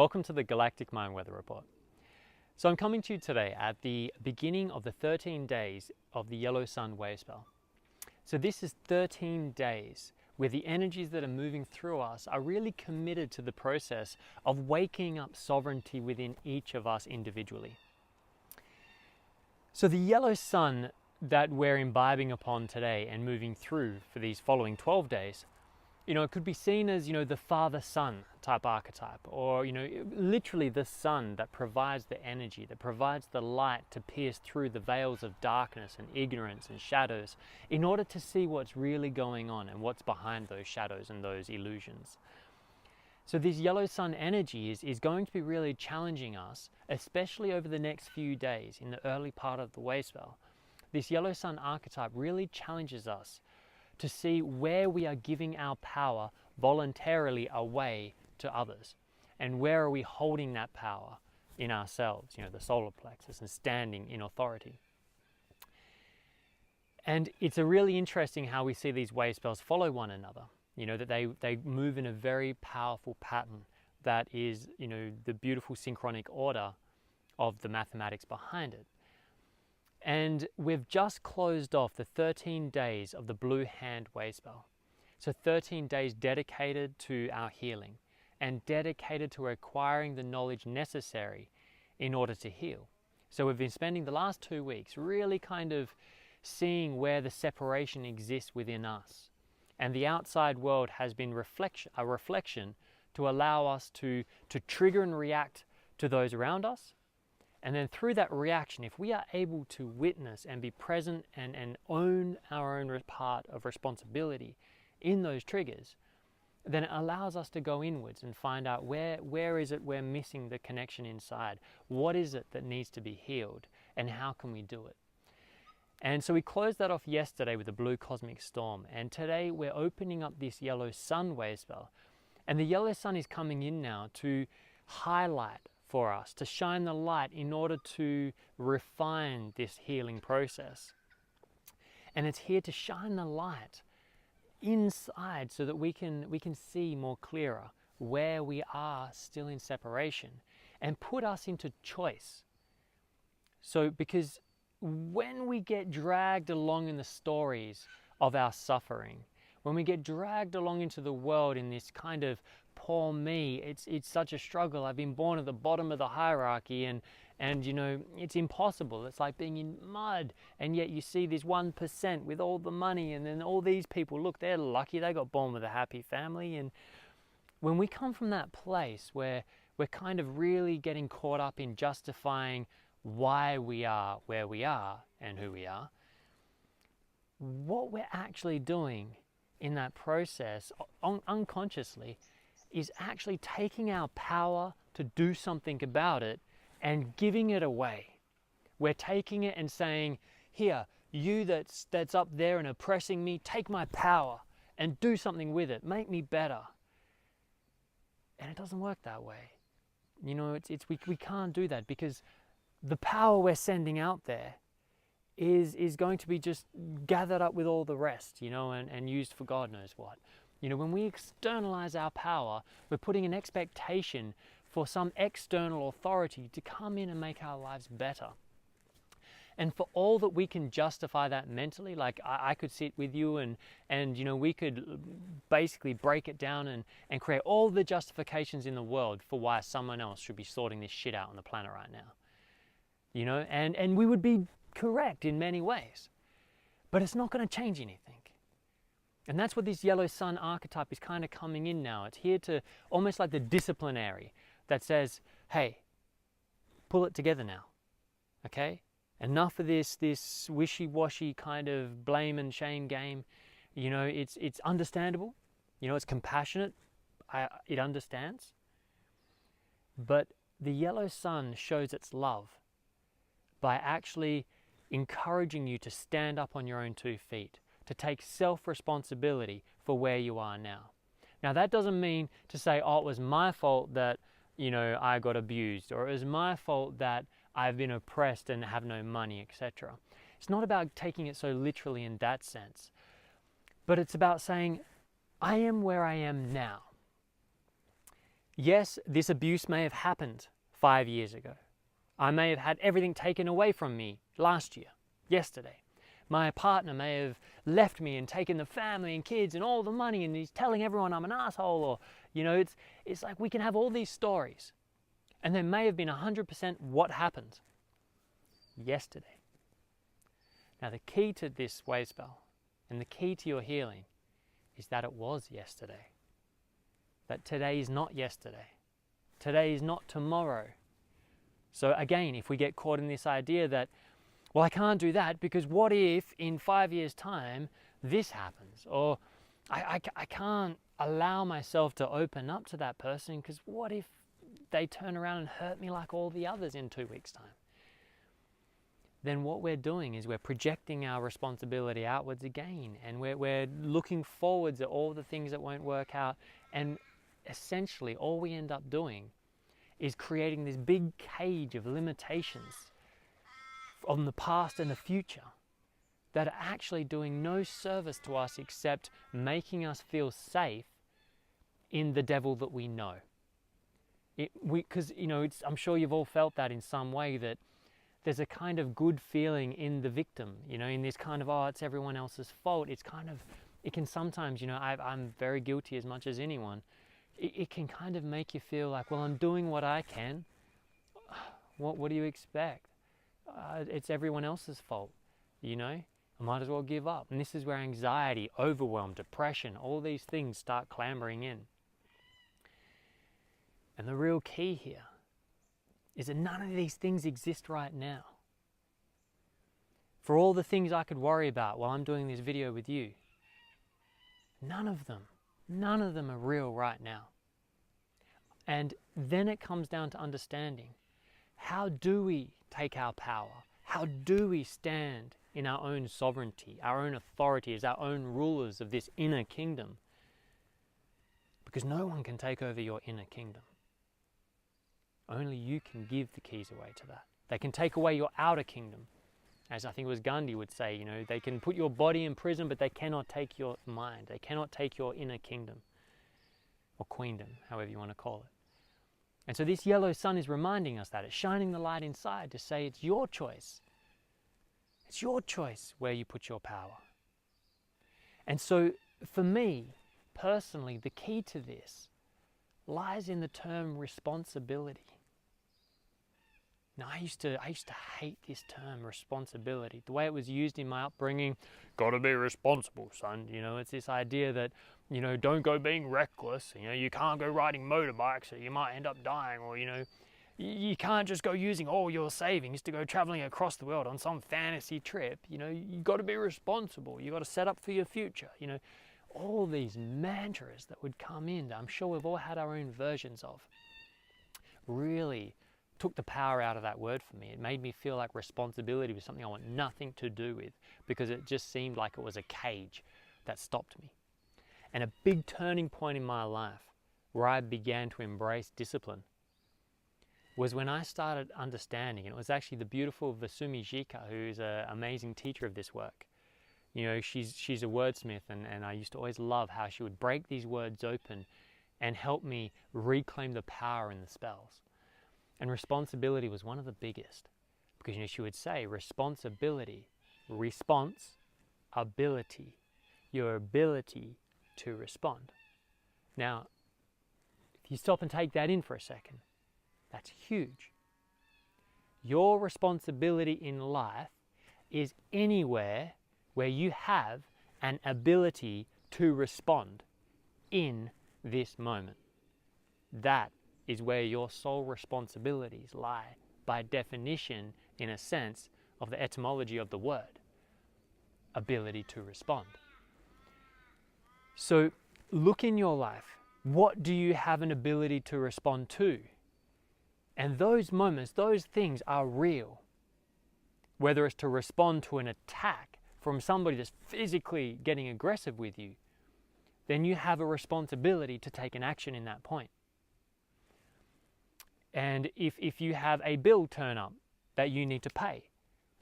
welcome to the Galactic Mind Weather Report. So I'm coming to you today at the beginning of the 13 days of the yellow Sun Wavespell. So this is 13 days where the energies that are moving through us are really committed to the process of waking up sovereignty within each of us individually. So the yellow sun that we're imbibing upon today and moving through for these following 12 days, it could be seen as, the father son type archetype, or, literally the sun that provides the energy, that provides the light to pierce through the veils of darkness and ignorance and shadows in order to see what's really going on and what's behind those shadows and those illusions. So this yellow sun energy is going to be really challenging us, especially over the next few days in the early part of the Wavespell. This yellow sun archetype really challenges us to see where we are giving our power voluntarily away to others, and where are we holding that power in ourselves, the solar plexus, and standing in authority. And it's a really interesting how we see these wave spells follow one another, that they move in a very powerful pattern that is, the beautiful synchronic order of the mathematics behind it. And we've just closed off the 13 days of the Blue Hand Wavespell. So 13 days dedicated to our healing and dedicated to acquiring the knowledge necessary in order to heal. So we've been spending the last 2 weeks really kind of seeing where the separation exists within us. And the outside world has been a reflection to allow us to trigger and react to those around us. And then through that reaction, if we are able to witness and be present and own our own part of responsibility in those triggers, then it allows us to go inwards and find out where is it we're missing the connection inside? What is it that needs to be healed? And how can we do it? And so we closed that off yesterday with the blue cosmic storm. And today we're opening up this yellow sun wavespell. And the yellow sun is coming in now to highlight for us, to shine the light in order to refine this healing process. And it's here to shine the light inside so that we can see more clearer where we are still in separation and put us into choice. So because when we get dragged along in the stories of our suffering, when we get dragged along into the world in this kind of poor me, it's such a struggle. I've been born at the bottom of the hierarchy and it's impossible. It's like being in mud, and yet you see this 1% with all the money, and then all these people, look, they're lucky, they got born with a happy family. And when we come from that place where we're kind of really getting caught up in justifying why we are where we are and who we are, what we're actually doing in that process unconsciously is actually taking our power to do something about it and giving it away. We're taking it and saying, here, you that's up there and oppressing me, take my power and do something with it, make me better. And it doesn't work that way. We can't do that, because the power we're sending out there is going to be just gathered up with all the rest, and used for God knows what. When we externalize our power, we're putting an expectation for some external authority to come in and make our lives better. And for all that we can justify that mentally, like I could sit with you and we could basically break it down and create all the justifications in the world for why someone else should be sorting this shit out on the planet right now. And we would be correct in many ways, but it's not going to change anything. And that's what this yellow sun archetype is kind of coming in now. It's here to almost like the disciplinary that says, hey, pull it together now, okay? Enough of this wishy-washy kind of blame and shame game. It's understandable, it's compassionate, it understands. But the yellow sun shows its love by actually encouraging you to stand up on your own 2 feet, to take self-responsibility for where you are now. Now that doesn't mean to say, oh, it was my fault that, I got abused, or it was my fault that I've been oppressed and have no money, etc. It's not about taking it so literally in that sense, but it's about saying, I am where I am now. Yes, this abuse may have happened 5 years ago. I may have had everything taken away from me last year, yesterday. My partner may have left me and taken the family and kids and all the money, and he's telling everyone I'm an asshole, or, you know, it's like we can have all these stories. And there may have been 100% what happened yesterday. Now the key to this wave spell and the key to your healing is that it was yesterday. That today is not yesterday. Today is not tomorrow. So again, if we get caught in this idea that, well, I can't do that because what if in 5 years' time this happens? Or I can't allow myself to open up to that person because what if they turn around and hurt me like all the others in 2 weeks' time? Then what we're doing is we're projecting our responsibility outwards again, and we're looking forwards at all the things that won't work out, and essentially all we end up doing is creating this big cage of limitations on the past and the future that are actually doing no service to us except making us feel safe in the devil that we know. Because, you know, I'm sure you've all felt that in some way, that there's a kind of good feeling in the victim, you know, in this kind of, oh, it's everyone else's fault. It's kind of, it can sometimes, you know, I'm very guilty as much as anyone. It can kind of make you feel like, well, I'm doing what I can. What do you expect? It's everyone else's fault, you know? I might as well give up. And this is where anxiety, overwhelm, depression, all these things start clambering in. And the real key here is that none of these things exist right now. For all the things I could worry about while I'm doing this video with you, none of them are real right now. And then it comes down to understanding, how do we take our power? How do we stand in our own sovereignty, our own authority as our own rulers of this inner kingdom? Because no one can take over your inner kingdom. Only you can give the keys away to that. They can take away your outer kingdom. As I think it was Gandhi would say, you know, they can put your body in prison, but they cannot take your mind. They cannot take your inner kingdom, or queendom, however you want to call it. And so this yellow sun is reminding us that. It's shining the light inside to say it's your choice. It's your choice where you put your power. And so for me, personally, the key to this lies in the term responsibility. Now, I used to hate this term, responsibility. The way it was used in my upbringing, gotta be responsible, son. You know, it's this idea that, you know, don't go being reckless. You know, you can't go riding motorbikes or you might end up dying. Or, you know, you can't just go using all your savings to go traveling across the world on some fantasy trip. You know, you gotta be responsible. You gotta set up for your future. You know, all these mantras that would come in, that I'm sure we've all had our own versions of, really took the power out of that word for me. It made me feel like responsibility was something I want nothing to do with, because it just seemed like it was a cage that stopped me. And a big turning point in my life where I began to embrace discipline was when I started understanding, and it was actually the beautiful Vasumi Jika, who's an amazing teacher of this work. You know, she's a wordsmith, and I used to always love how she would break these words open and help me reclaim the power in the spells. And responsibility was one of the biggest, because, you know, she would say responsibility, response, ability, your ability to respond. Now, if you stop and take that in for a second, that's huge. Your responsibility in life is anywhere where you have an ability to respond in this moment. That is where your sole responsibilities lie, by definition, in a sense, of the etymology of the word, ability to respond. So look in your life, what do you have an ability to respond to? And those moments, those things are real. Whether it's to respond to an attack from somebody that's physically getting aggressive with you, then you have a responsibility to take an action in that point. And if you have a bill turn up that you need to pay,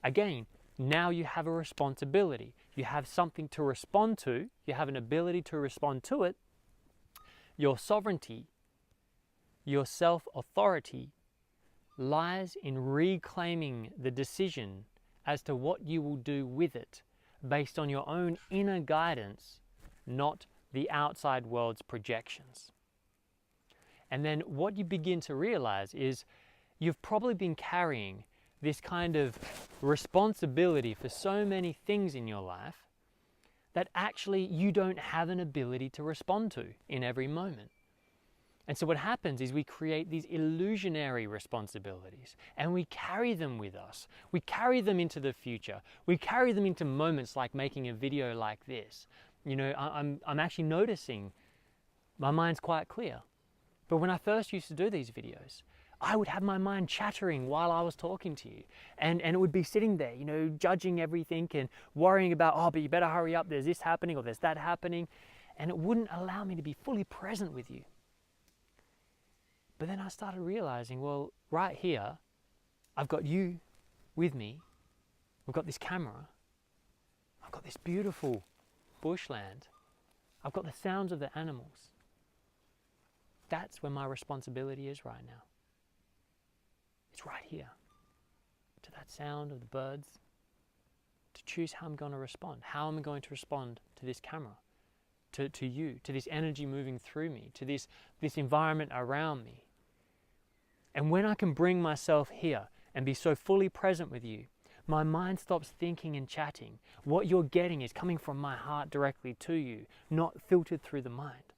again, now you have a responsibility. You have something to respond to. You have an ability to respond to it. Your sovereignty Your self-authority lies in reclaiming the decision as to what you will do with it based on your own inner guidance, not the outside world's projections. And then what you begin to realize is you've probably been carrying this kind of responsibility for so many things in your life that actually you don't have an ability to respond to in every moment. And so what happens is we create these illusionary responsibilities and we carry them with us. We carry them into the future. We carry them into moments like making a video like this. You know, I'm actually noticing my mind's quite clear. But when I first used to do these videos, I would have my mind chattering while I was talking to you. And it would be sitting there, you know, judging everything and worrying about, oh, but you better hurry up, there's this happening or there's that happening. And it wouldn't allow me to be fully present with you. But then I started realizing, well, right here, I've got you with me. We've got this camera. I've got this beautiful bushland. I've got the sounds of the animals. That's where my responsibility is right now. It's right here, to that sound of the birds, to choose how I'm going to respond. How am I going to respond to this camera, to you, to this energy moving through me, to this environment around me. And when I can bring myself here and be so fully present with you, my mind stops thinking and chatting. What you're getting is coming from my heart directly to you, not filtered through the mind.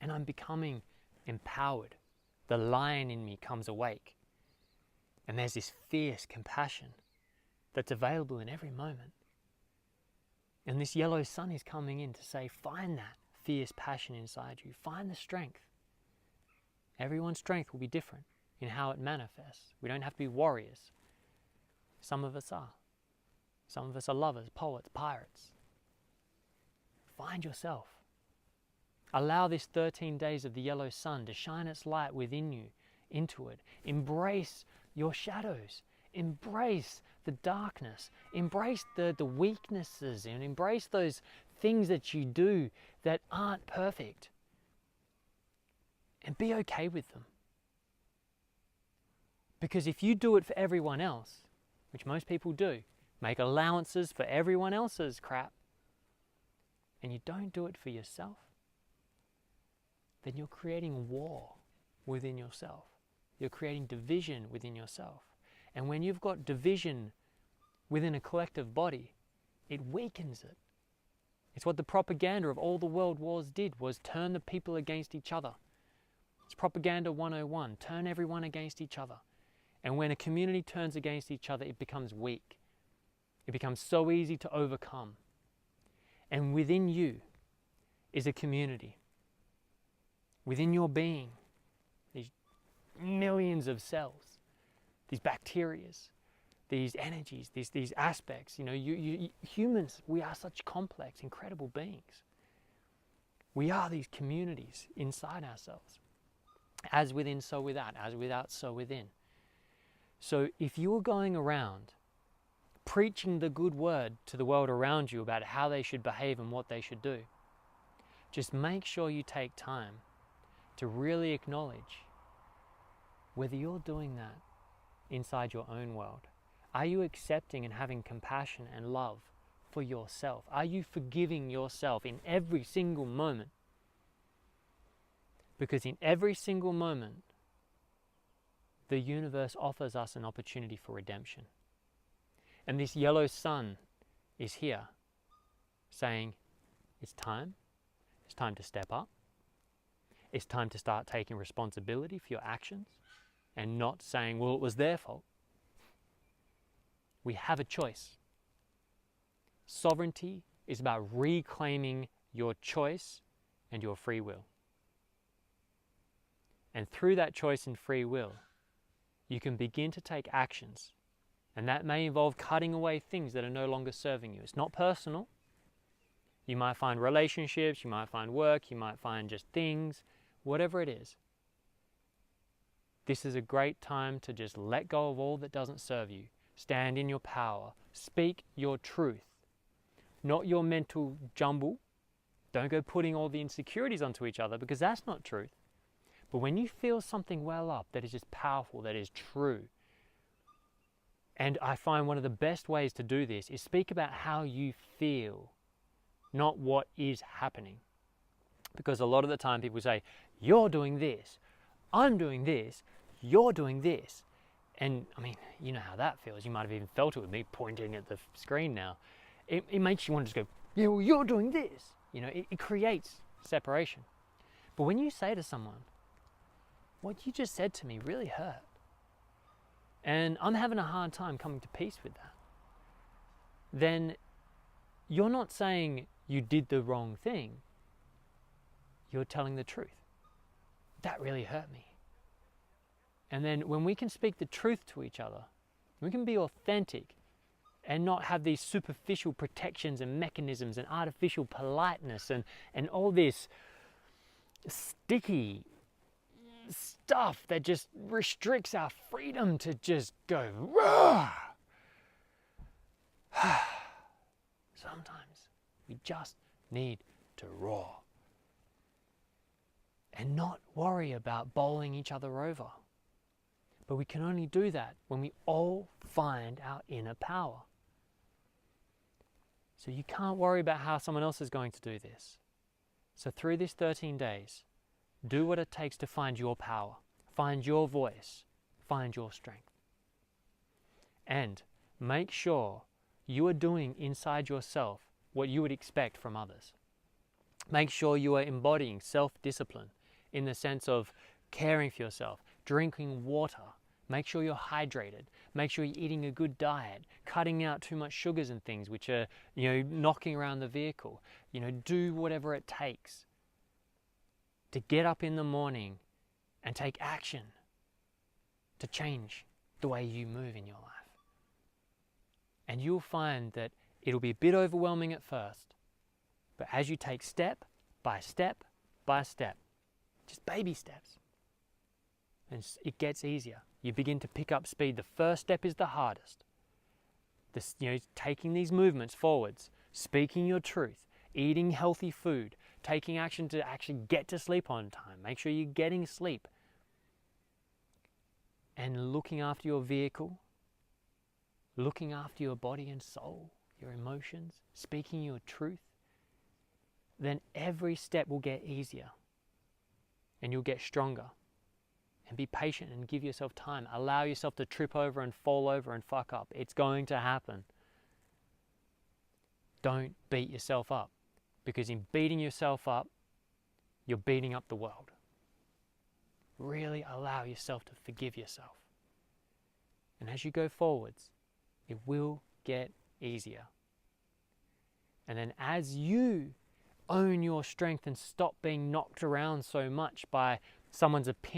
And I'm becoming empowered. The lion in me comes awake. And there's this fierce compassion that's available in every moment. And this yellow sun is coming in to say, find that fierce passion inside you. Find the strength. Everyone's strength will be different in how it manifests. We don't have to be warriors. Some of us are. Some of us are lovers, poets, pirates. Find yourself. Allow this 13 days of the yellow sun to shine its light within you, into it. Embrace your shadows. Embrace the darkness. Embrace the weaknesses and embrace those things that you do that aren't perfect. And be okay with them. Because if you do it for everyone else, which most people do, make allowances for everyone else's crap, and you don't do it for yourself, then you're creating war within yourself. You're creating division within yourself. And when you've got division within a collective body, it weakens it. It's what the propaganda of all the world wars did, was turn the people against each other. It's propaganda 101, turn everyone against each other. And when a community turns against each other, it becomes weak. It becomes so easy to overcome. And within you is a community. Within your being, these millions of cells, these bacterias, these energies, these aspects. You know, humans, we are such complex, incredible beings. We are these communities inside ourselves. As within, so without. As without, so within. So if you're going around preaching the good word to the world around you about how they should behave and what they should do, just make sure you take time to really acknowledge whether you're doing that inside your own world. Are you accepting and having compassion and love for yourself? Are you forgiving yourself in every single moment? Because in every single moment, the universe offers us an opportunity for redemption. And this yellow sun is here saying, it's time to step up. It's time to start taking responsibility for your actions and not saying, well, it was their fault. We have a choice. Sovereignty is about reclaiming your choice and your free will. And through that choice and free will, you can begin to take actions. And that may involve cutting away things that are no longer serving you. It's not personal. You might find relationships, you might find work, you might find just things, whatever it is. This is a great time to just let go of all that doesn't serve you. Stand in your power. Speak your truth, not your mental jumble. Don't go putting all the insecurities onto each other, because that's not truth. But when you feel something well up that is just powerful, that is true, and I find one of the best ways to do this is speak about how you feel, not what is happening. Because a lot of the time people say, you're doing this, I'm doing this, you're doing this. And I mean, you know how that feels. You might have even felt it with me pointing at the screen now. It makes you want to just go, yeah, well, you're doing this. You know, it creates separation. But when you say to someone, what you just said to me really hurt, and I'm having a hard time coming to peace with that, then you're not saying you did the wrong thing. You're telling the truth. That really hurt me. And then when we can speak the truth to each other, we can be authentic and not have these superficial protections and mechanisms and artificial politeness and all this sticky stuff that just restricts our freedom to just go, roar. Sometimes we just need to roar and not worry about bowling each other over. But we can only do that when we all find our inner power. So you can't worry about how someone else is going to do this. So through these 13 days, do what it takes to find your power, find your voice, find your strength. And make sure you are doing inside yourself what you would expect from others. Make sure you are embodying self-discipline in the sense of caring for yourself, drinking water. Make sure you're hydrated. Make sure you're eating a good diet, cutting out too much sugars and things which are, knocking around the vehicle. Do whatever it takes to get up in the morning and take action to change the way you move in your life. And you'll find that it'll be a bit overwhelming at first, but as you take step by step by step, just baby steps, and it gets easier. You begin to pick up speed. The first step is the hardest. Taking these movements forwards, speaking your truth, eating healthy food, taking action to actually get to sleep on time. Make sure you're getting sleep. And looking after your vehicle, looking after your body and soul, your emotions, speaking your truth, then every step will get easier and you'll get stronger. And be patient and give yourself time. Allow yourself to trip over and fall over and fuck up. It's going to happen. Don't beat yourself up, because in beating yourself up, you're beating up the world. Really allow yourself to forgive yourself. And as you go forwards, it will get easier. And then as you own your strength and stop being knocked around so much by someone's opinion,